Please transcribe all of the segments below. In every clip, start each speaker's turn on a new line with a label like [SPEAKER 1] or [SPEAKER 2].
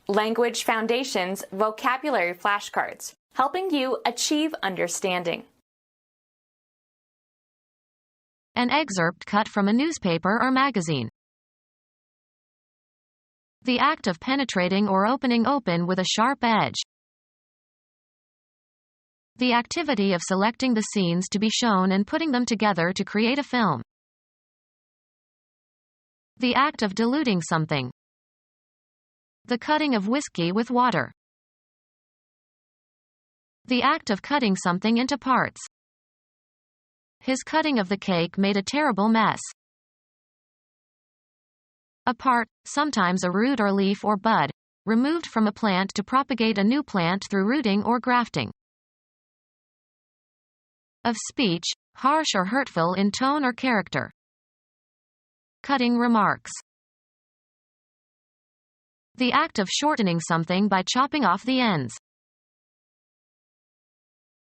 [SPEAKER 1] Language Foundations Vocabulary Flashcards, helping you achieve understanding.
[SPEAKER 2] An excerpt cut from a newspaper or magazine. The act of penetrating or opening open with a sharp edge. The activity of selecting the scenes to be shown and putting them together to create a film. The act of diluting something. The cutting of whiskey with water. The act of cutting something into parts. His cutting of the cake made a terrible mess. A part, sometimes a root or leaf or bud, removed from a plant to propagate a new plant through rooting or grafting. Of speech, harsh or hurtful in tone or character. Cutting remarks. The act of shortening something by chopping off the ends.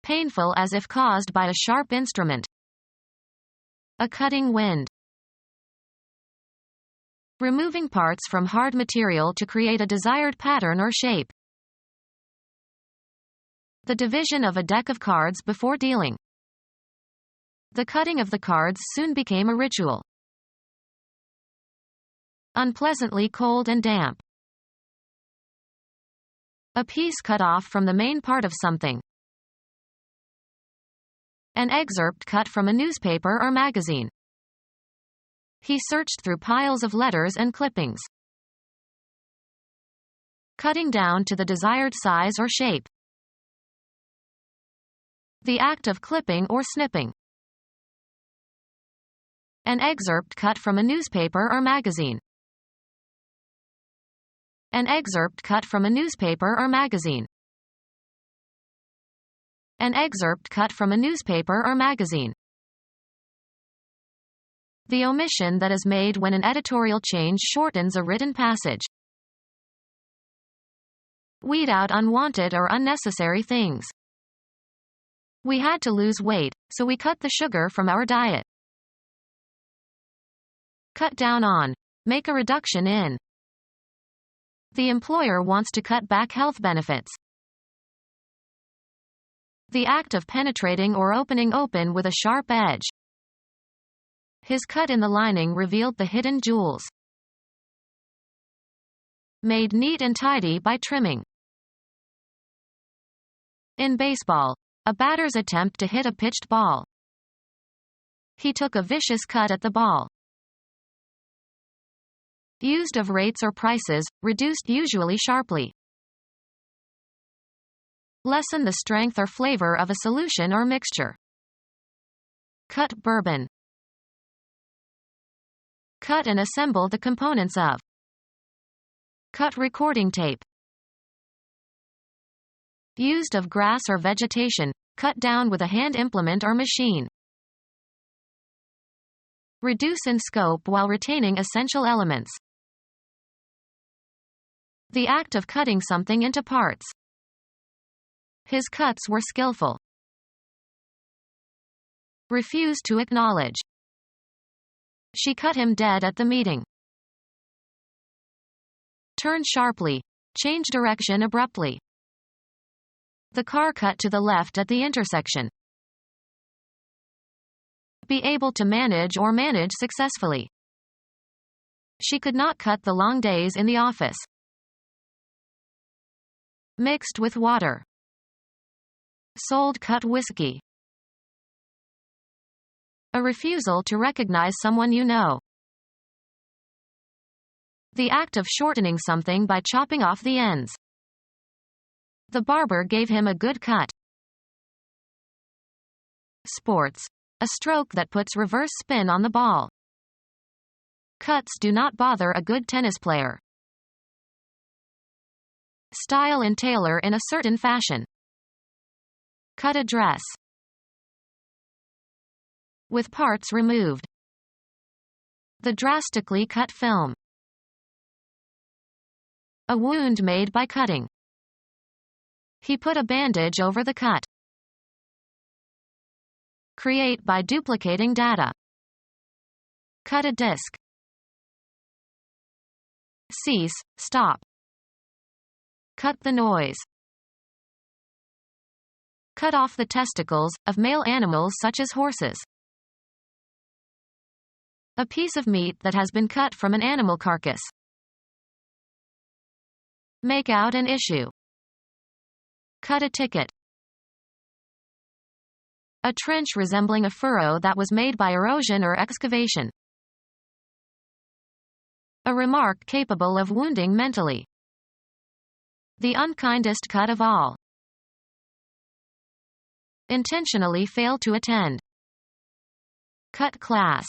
[SPEAKER 2] Painful as if caused by a sharp instrument. A cutting wind. Removing parts from hard material to create a desired pattern or shape. The division of a deck of cards before dealing. The cutting of the cards soon became a ritual. Unpleasantly cold and damp. A piece cut off from the main part of something. An excerpt cut from a newspaper or magazine. He searched through piles of letters and clippings. Cutting down to the desired size or shape. The act of clipping or snipping. An excerpt cut from a newspaper or magazine. An excerpt cut from a newspaper or magazine. An excerpt cut from a newspaper or magazine. The omission that is made when an editorial change shortens a written passage. Weed out unwanted or unnecessary things. We had to lose weight, so we cut the sugar from our diet. Cut down on. Make a reduction in. The employer wants to cut back health benefits. The act of penetrating or opening open with a sharp edge. His cut in the lining revealed the hidden jewels. Made neat and tidy by trimming. In baseball, a batter's attempt to hit a pitched ball. He took a vicious cut at the ball. Used of rates or prices, reduced usually sharply. Lessen the strength or flavor of a solution or mixture. Cut bourbon. Cut and assemble the components of. Cut recording tape. Used of grass or vegetation, cut down with a hand implement or machine. Reduce in scope while retaining essential elements. The act of cutting something into parts. His cuts were skillful. Refuse to acknowledge. She cut him dead at the meeting. Turn sharply. Change direction abruptly. The car cut to the left at the intersection. Be able to manage or manage successfully. She could not cut the long days in the office. Mixed with water. Sold cut whiskey. A refusal to recognize someone you know. The act of shortening something by chopping off the ends. The barber gave him a good cut. Sports. A stroke that puts reverse spin on the ball. Cuts do not bother a good tennis player. Style and tailor in a certain fashion. Cut a dress. With parts removed. The drastically cut film. A wound made by cutting. He put a bandage over the cut. Create by duplicating data. Cut a disk. Cease, stop. Cut the noise. Cut off the testicles of male animals such as horses. A piece of meat that has been cut from an animal carcass. Make out an issue. Cut a ticket. A trench resembling a furrow that was made by erosion or excavation. A remark capable of wounding mentally. The unkindest cut of all. Intentionally fail to attend. Cut class.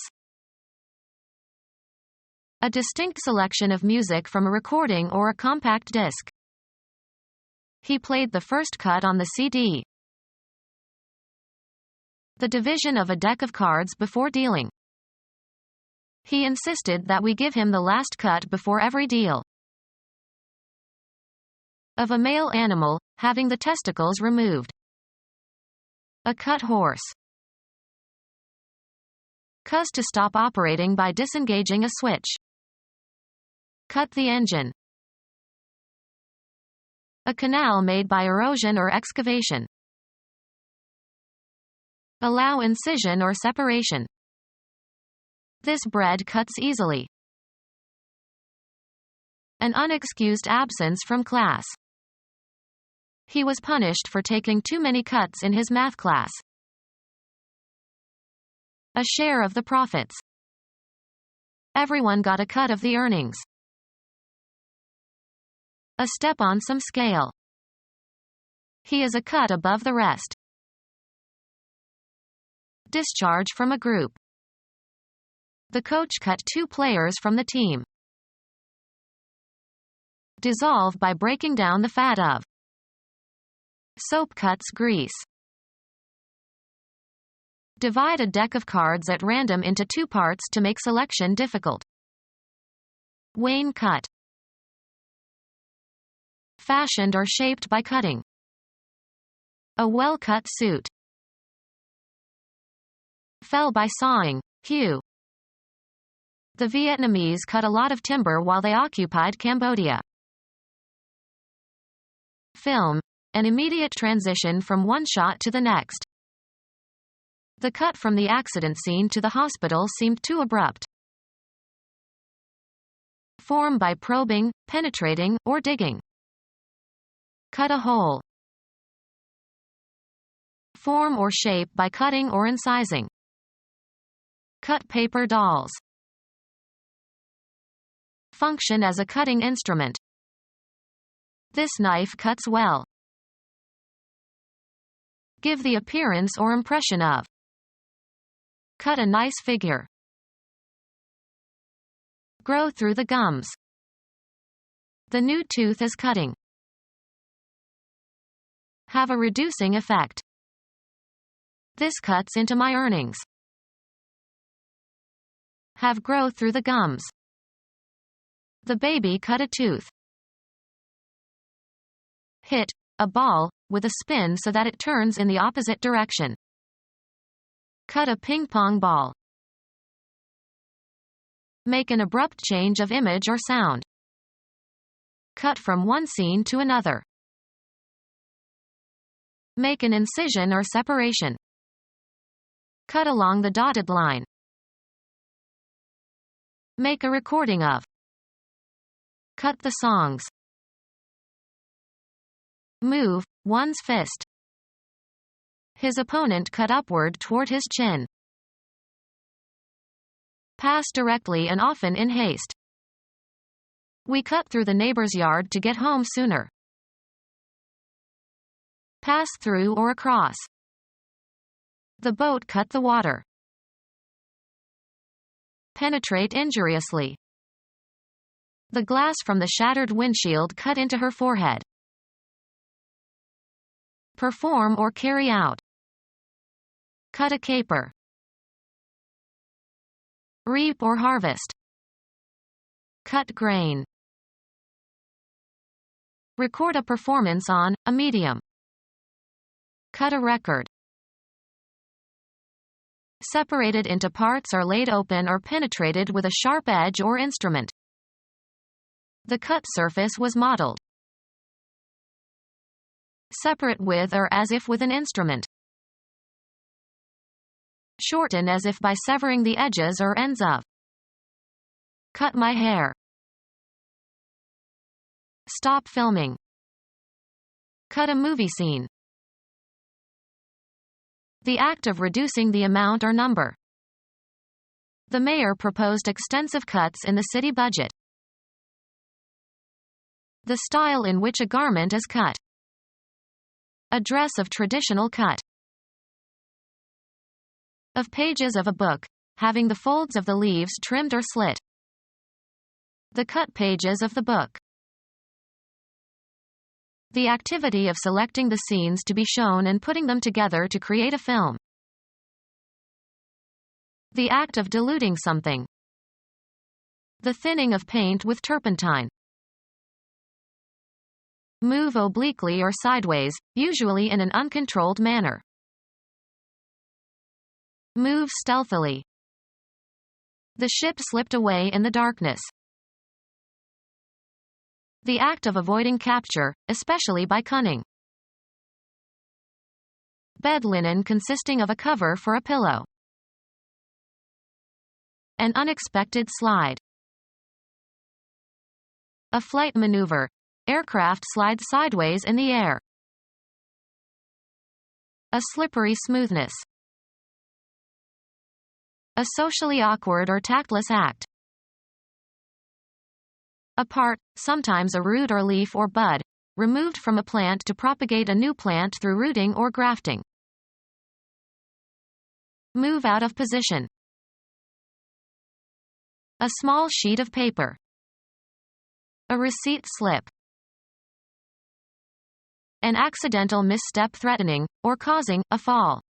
[SPEAKER 2] A distinct selection of music from a recording or a compact disc. He played the first cut on the CD. The division of a deck of cards before dealing. He insisted that we give him the last cut before every deal. Of a male animal, having the testicles removed. A cut horse. Cause to stop operating by disengaging a switch. Cut the engine. A canal made by erosion or excavation. Allow incision or separation. This bread cuts easily. An unexcused absence from class. He was punished for taking too many cuts in his math class. A share of the profits. Everyone got a cut of the earnings. A step on some scale. He is a cut above the rest. Discharge from a group. The coach cut 2 players from the team. Dissolve by breaking down the fat of. Soap cuts grease. Divide a deck of cards at random into 2 parts to make selection difficult. Wayne cut. Fashioned or shaped by cutting. A well-cut suit. Fell by sawing. Hew. The Vietnamese cut a lot of timber while they occupied Cambodia. Film. An immediate transition from one shot to the next. The cut from the accident scene to the hospital seemed too abrupt. Form by probing, penetrating, or digging. Cut a hole. Form or shape by cutting or incising. Cut paper dolls. Function as a cutting instrument. This knife cuts well. Give the appearance or impression of. Cut a nice figure. Grow through the gums. The new tooth is cutting. Have a reducing effect. This cuts into my earnings. Have grow through the gums. The baby cut a tooth. Hit a ball with a spin so that it turns in the opposite direction. Cut a ping pong ball. Make an abrupt change of image or sound. Cut from one scene to another. Make an incision or separation. Cut along the dotted line. Make a recording of. Cut the songs. Move one's fist. His opponent cut upward toward his chin. Pass directly and often in haste. We cut through the neighbor's yard to get home sooner. Pass through or across. The boat cut the water. Penetrate injuriously. The glass from the shattered windshield cut into her forehead. Perform or carry out. Cut a caper. Reap or harvest. Cut grain. Record a performance on a medium. Cut a record. Separated into parts or laid open or penetrated with a sharp edge or instrument. The cut surface was modeled. Separate with or as if with an instrument. Shorten as if by severing the edges or ends of. Cut my hair. Stop filming. Cut a movie scene. The act of reducing the amount or number. The mayor proposed extensive cuts in the city budget. The style in which a garment is cut. A dress of traditional cut. Of pages of a book, having the folds of the leaves trimmed or slit. The cut pages of the book. The activity of selecting the scenes to be shown and putting them together to create a film. The act of diluting something. The thinning of paint with turpentine. Move obliquely or sideways, usually in an uncontrolled manner. Move stealthily. The ship slipped away in the darkness. The act of avoiding capture, especially by cunning. Bed linen consisting of a cover for a pillow. An unexpected slide. A flight maneuver. Aircraft slides sideways in the air. A slippery smoothness. A socially awkward or tactless act. A part, sometimes a root or leaf or bud, removed from a plant to propagate a new plant through rooting or grafting. Move out of position. A small sheet of paper. A receipt slip. An accidental misstep threatening, or causing, a fall.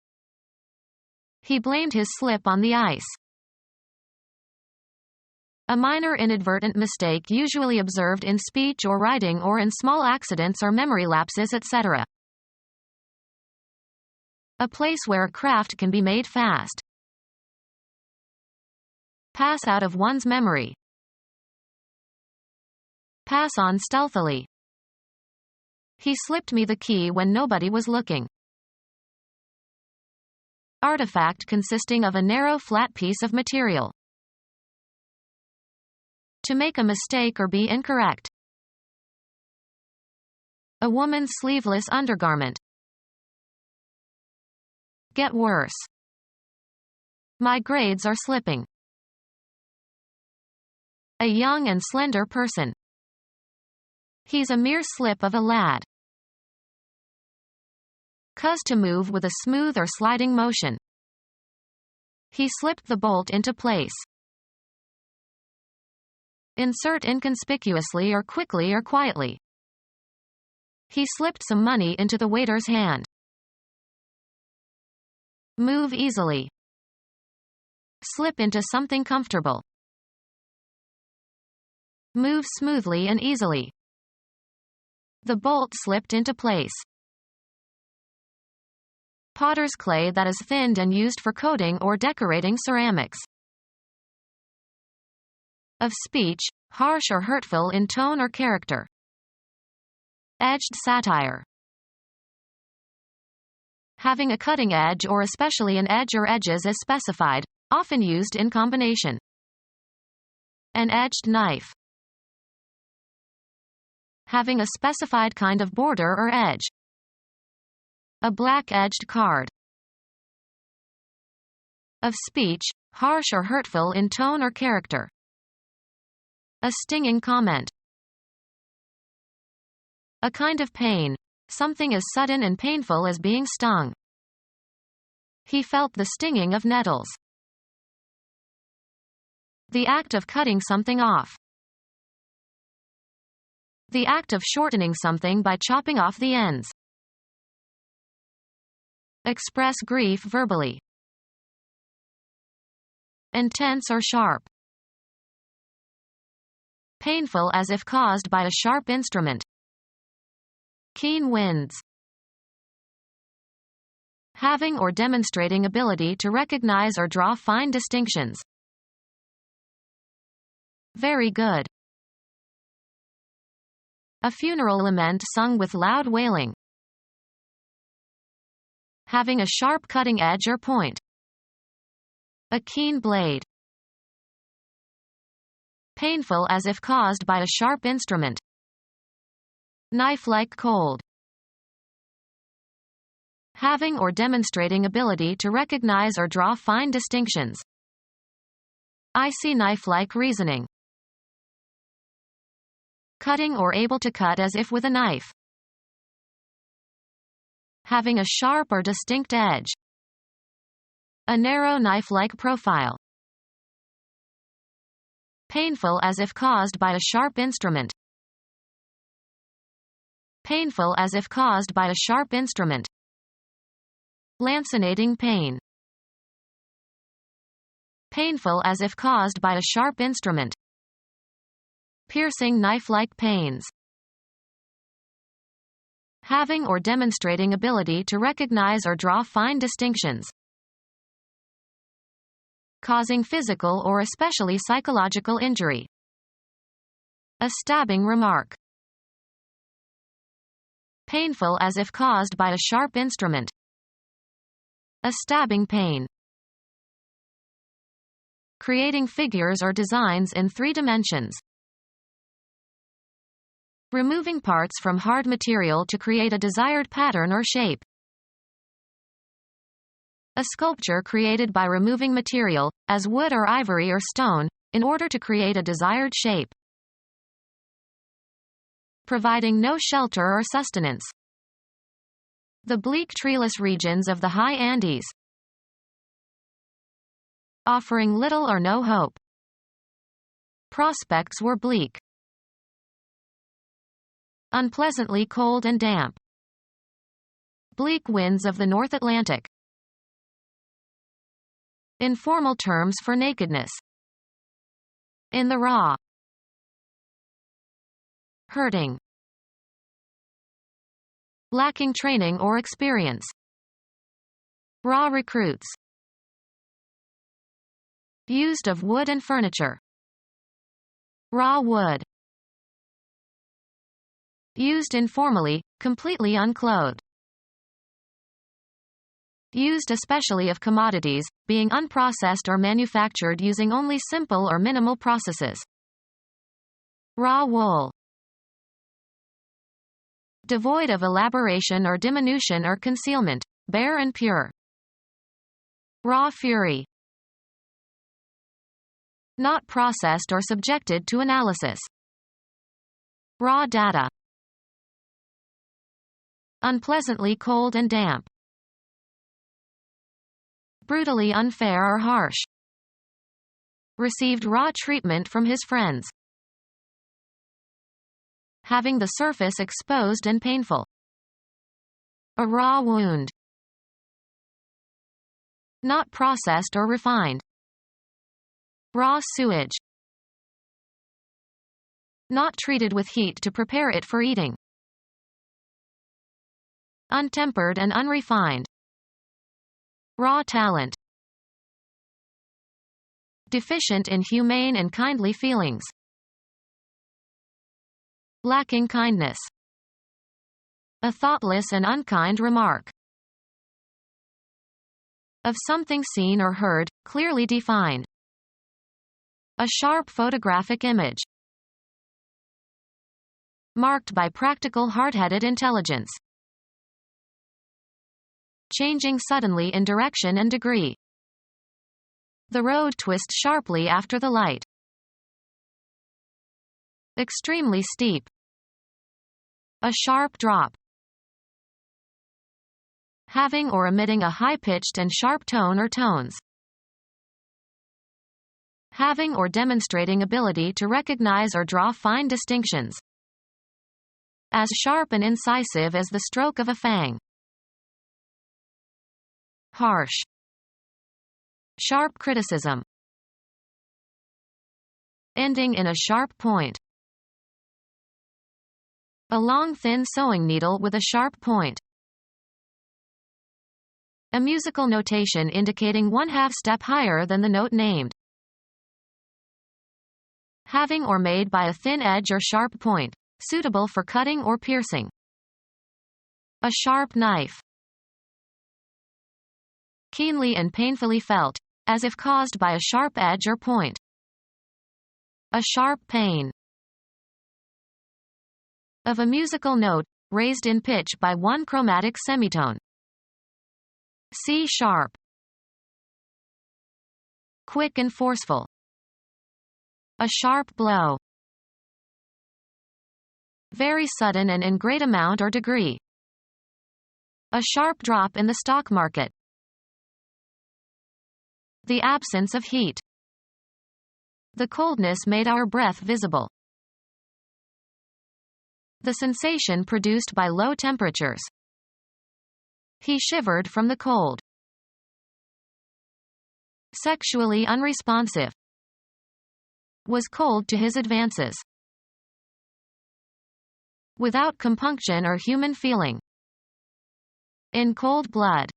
[SPEAKER 2] He blamed his slip on the ice. A minor inadvertent mistake usually observed in speech or writing or in small accidents or memory lapses, etc. A place where a craft can be made fast. Pass out of one's memory. Pass on stealthily. He slipped me the key when nobody was looking. Artifact consisting of a narrow flat piece of material. To make a mistake or be incorrect. A woman's sleeveless undergarment. Get worse. My grades are slipping. A young and slender person. He's a mere slip of a lad. Cause to move with a smooth or sliding motion. He slipped the bolt into place. Insert inconspicuously or quickly or quietly. He slipped some money into the waiter's hand. Move easily. Slip into something comfortable. Move smoothly and easily. The bolt slipped into place. Potter's clay that is thinned and used for coating or decorating ceramics. Of speech, harsh or hurtful in tone or character. Edged satire. Having a cutting edge or especially an edge or edges as specified, often used in combination. An edged knife. Having a specified kind of border or edge. A black-edged card. Of speech, harsh or hurtful in tone or character. A stinging comment. A kind of pain, something as sudden and painful as being stung. He felt the stinging of nettles. The act of cutting something off. The act of shortening something by chopping off the ends. Express grief verbally. Intense or sharp. Painful as if caused by a sharp instrument. Keen winds. Having or demonstrating ability to recognize or draw fine distinctions. Very good. A funeral lament sung with loud wailing. having a sharp cutting edge or point. A keen blade. Painful as if caused by a sharp instrument. Knife-like cold. Having or demonstrating ability to recognize or draw fine distinctions. Icy knife-like reasoning. Cutting or able to cut as if with a knife. Having a sharp or distinct edge. A narrow knife-like profile. Painful as if caused by a sharp instrument. Painful as if caused by a sharp instrument. Lancinating pain. Painful as if caused by a sharp instrument. Piercing knife-like pains. Having or demonstrating ability to recognize or draw fine distinctions. Causing physical or especially psychological injury. A stabbing remark. Painful as if caused by a sharp instrument. A stabbing pain. Creating figures or designs in 3 dimensions. Removing parts from hard material to create a desired pattern or shape. A sculpture created by removing material, as wood or ivory or stone, in order to create a desired shape. Providing no shelter or sustenance. The bleak treeless regions of the high Andes. Offering little or no hope. Prospects were bleak. Unpleasantly cold and damp. Bleak winds of the North Atlantic. Informal terms for nakedness. In the raw. Hurting. Lacking training or experience. Raw recruits. Used of wood and furniture. Raw wood. Used informally, completely unclothed. Used especially of commodities, being unprocessed or manufactured using only simple or minimal processes. Raw wool. Devoid of elaboration or diminution or concealment, bare and pure. Raw fury. Not processed or subjected to analysis. Raw data. Unpleasantly cold and damp. Brutally unfair or harsh. Received raw treatment from his friends. Having the surface exposed and painful. A raw wound. Not processed or refined. Raw sewage. Not treated with heat to prepare it for eating. Untempered and unrefined. Raw talent. Deficient in humane and kindly feelings. Lacking kindness. A thoughtless and unkind remark. Of something seen or heard, clearly defined. A sharp photographic image. Marked by practical hard-headed intelligence. Changing suddenly in direction and degree. The road twists sharply after the light. Extremely steep. A sharp drop. Having or emitting a high-pitched and sharp tone or tones. Having or demonstrating ability to recognize or draw fine distinctions. As sharp and incisive as the stroke of a fang. Harsh. Sharp criticism. Ending in a sharp point. A long thin sewing needle with a sharp point. A musical notation indicating 1/2 step higher than the note named. Having or made by a thin edge or sharp point, suitable for cutting or piercing. A sharp knife. keenly and painfully felt, as if caused by a sharp edge or point. A sharp pain. Of a musical note, raised in pitch by one chromatic semitone. C sharp. Quick and forceful. A sharp blow. Very sudden and in great amount or degree. A sharp drop in the stock market. The absence of heat. The coldness made our breath visible. The sensation produced by low temperatures. He shivered from the cold. Sexually unresponsive. Was cold to his advances. Without compunction or human feeling. In cold blood.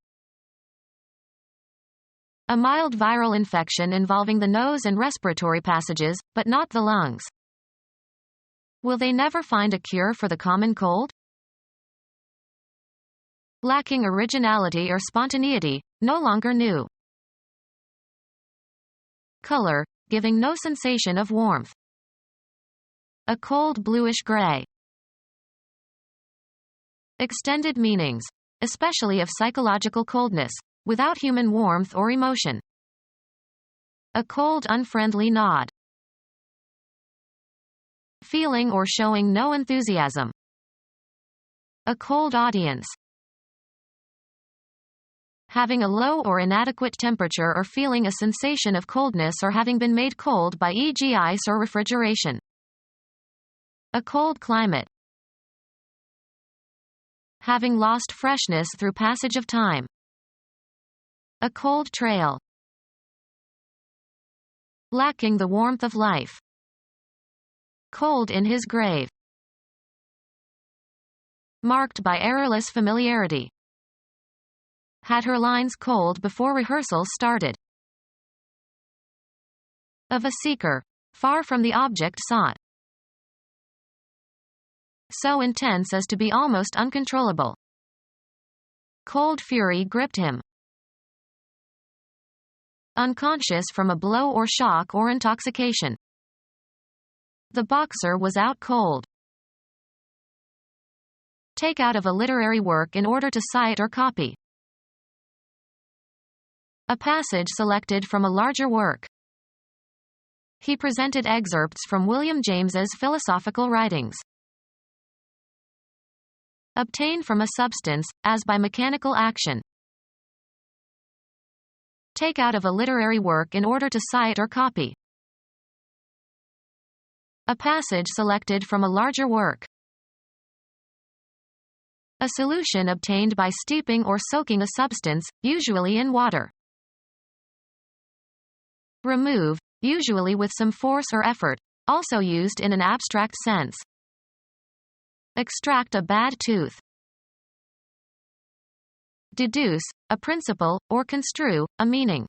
[SPEAKER 2] A mild viral infection involving the nose and respiratory passages, but not the lungs. Will they never find a cure for the common cold? Lacking originality or spontaneity, no longer new. Color, giving no sensation of warmth. A cold bluish gray. Extended meanings, especially of psychological coldness, without human warmth or emotion. A cold unfriendly nod. Feeling or showing no enthusiasm. A cold audience. Having a low or inadequate temperature or feeling a sensation of coldness or having been made cold by e.g. ice or refrigeration. A cold climate. Having lost freshness through passage of time. A cold trail. Lacking the warmth of life. Cold in his grave. Marked by errorless familiarity. Had her lines cold before rehearsal started. Of a seeker, far from the object sought. So intense as to be almost uncontrollable. Cold fury gripped him. Unconscious from a blow or shock or intoxication. The boxer was out cold. Take out of a literary work in order to cite or copy. A passage selected from a larger work. He presented excerpts from William James's philosophical writings. Obtain from a substance, as by mechanical action. Take out of a literary work in order to cite or copy. A passage selected from a larger work. A solution obtained by steeping or soaking a substance, usually in water. Remove, usually with some force or effort, also used in an abstract sense. Extract a bad tooth. Deduce, a principle, or construe, a meaning.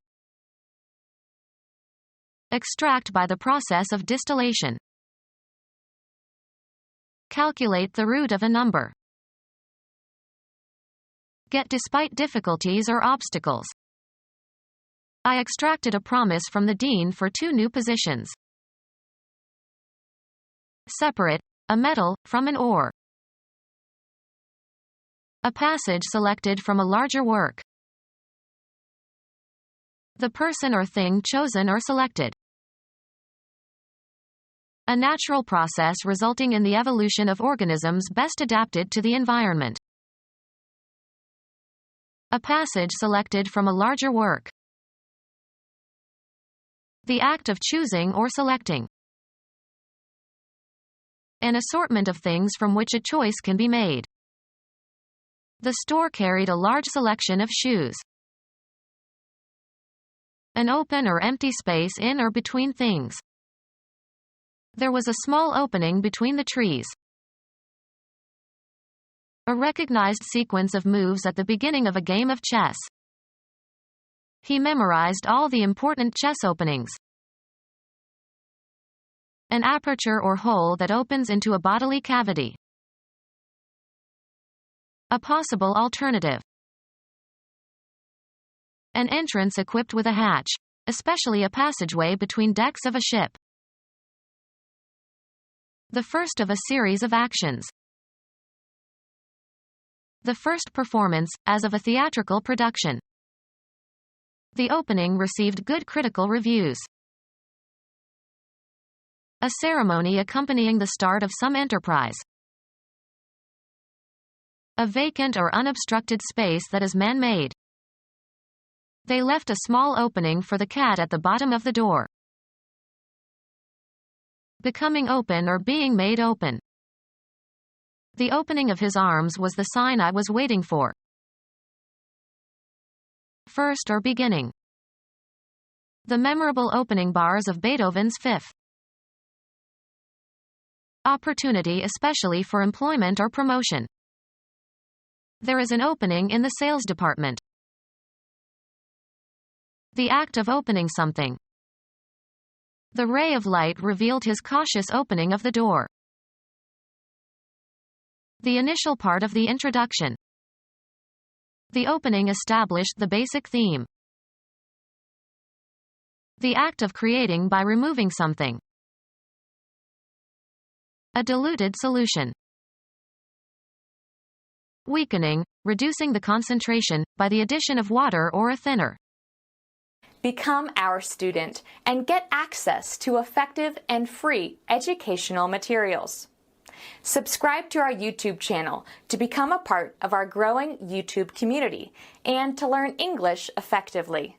[SPEAKER 2] Extract by the process of distillation. Calculate the root of a number. Get despite difficulties or obstacles. I extracted a promise from the dean for 2 new positions. Separate, a metal, from an ore. A passage selected from a larger work. The person or thing chosen or selected. A natural process resulting in the evolution of organisms best adapted to the environment. A passage selected from a larger work. The act of choosing or selecting. An assortment of things from which a choice can be made. The store carried a large selection of shoes. An open or empty space in or between things. There was a small opening between the trees. A recognized sequence of moves at the beginning of a game of chess. He memorized all the important chess openings. An aperture or hole that opens into a bodily cavity. A possible alternative. An entrance equipped with a hatch, especially a passageway between decks of a ship. The first of a series of actions. The first performance, as of a theatrical production. The opening received good critical reviews. A ceremony accompanying the start of some enterprise. A vacant or unobstructed space that is man-made. They left a small opening for the cat at the bottom of the door. Becoming open or being made open. The opening of his arms was the sign I was waiting for. First or beginning. The memorable opening bars of Beethoven's Fifth. Opportunity especially for employment or promotion. There is an opening in the sales department. The act of opening something. The ray of light revealed his cautious opening of the door. The initial part of the introduction. The opening established the basic theme. The act of creating by removing something. A diluted solution. Weakening, reducing the concentration, by the addition of water or a thinner.
[SPEAKER 1] Become our student and get access to effective and free educational materials. Subscribe to our YouTube channel to become a part of our growing YouTube community and to learn English effectively.